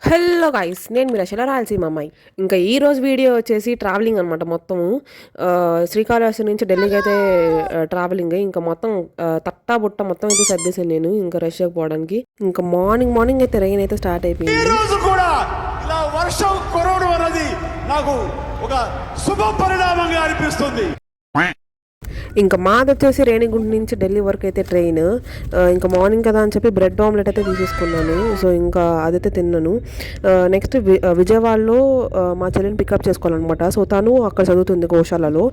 Hello guys, నేను మీ రచన రాయలసీమ అమ్మాయి. ఇంకా ఈరోజు వీడియో వచ్చేసి ట్రావెలింగ్ అనమాట. మొత్తము శ్రీకాళహస్తి నుంచి ఢిల్లీకి అయితే ట్రావెలింగ్. ఇంకా మొత్తం తట్టా బుట్ట మొత్తం అయితే సర్దేశాను నేను ఇంకా రష్యాకి పోవడానికి. ఇంకా మార్నింగ్ అయితే రైన్ అయితే స్టార్ట్ అయిపోయింది. కూడా ఇలా వర్షం కురవడం అనేది నాకు ఒక శుభ పరిణామంగా అనిపిస్తుంది. ఇంకా మాది వచ్చేసి రేణిగుంట నుంచి ఢిల్లీ వరకు అయితే ట్రైన్. ఇంకా మార్నింగ్ కదా అని చెప్పి బ్రెడ్ ఆమ్లెట్ అయితే తీసేసుకున్నాను. సో ఇంకా అదైతే తిన్నాను. నెక్స్ట్ విజయవాడలో మా చెల్లిని పికప్ చేసుకోవాలన్నమాట. సో తను అక్కడ చదువుతుంది గోశాలలో.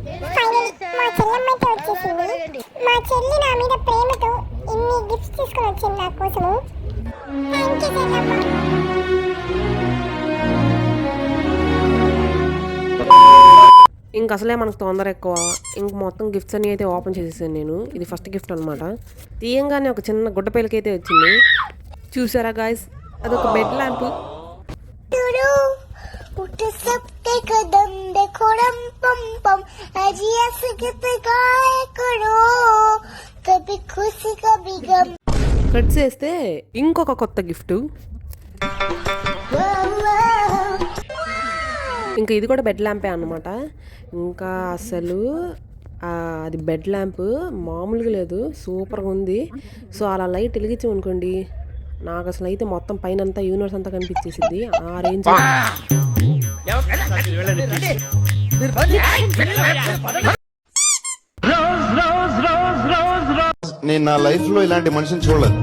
ఇంక అసలే మనకు తొందర ఎక్కువ. ఇంక మొత్తం గిఫ్ట్స్ అన్ని అయితే ఓపెన్ చేసేసాను నేను. ఇది ఫస్ట్ గిఫ్ట్ అనమాట. తీయంగానే ఒక చిన్న గుడ్డపేలకి అయితే వచ్చింది. చూసారా గాయస్, అదొక బెడ్ ల్యాంప్. కట్ చేస్తే ఇంకొక కొత్త గిఫ్ట్. ఇంకా ఇది కూడా బెడ్ ల్యాంపే అనమాట. ఇంకా అసలు అది బెడ్ ల్యాంప్ మామూలుగా లేదు, సూపర్గా ఉంది. సో అలా లైట్ వెలిగించామనుకోండి, నాకు అసలు అయితే మొత్తం పైన అంతా యూనివర్స్ అంతా కనిపించేసింది. ఆ రేంజ్. నేను నా లైఫ్ లో ఇలాంటి మనిషిని చూడలేదు,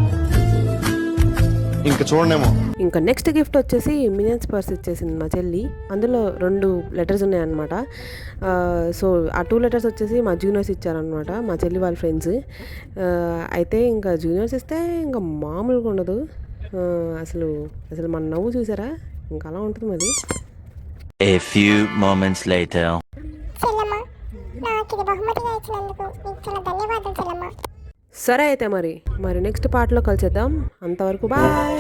ఇంకా చూడనేమో. ఇంకా నెక్స్ట్ గిఫ్ట్ వచ్చేసి మినియన్స్ పర్స్ ఇచ్చేసింది మా చెల్లి. అందులో 2 లెటర్స్ ఉన్నాయన్నమాట. సో ఆ 2 లెటర్స్ వచ్చేసి మా జూనియర్స్ ఇచ్చారనమాట, మా చెల్లి వాళ్ళ ఫ్రెండ్స్. అయితే ఇంకా జూనియర్స్ ఇస్తే ఇంకా మామూలుగా ఉండదు. అసలు మన నవ్వు చూసారా, ఇంకా అలా ఉంటుంది మరి. A few moments later. సరే అయితే మరి నెక్స్ట్ పార్ట్లో కలిసేద్దాం. అంతవరకు బాయ్.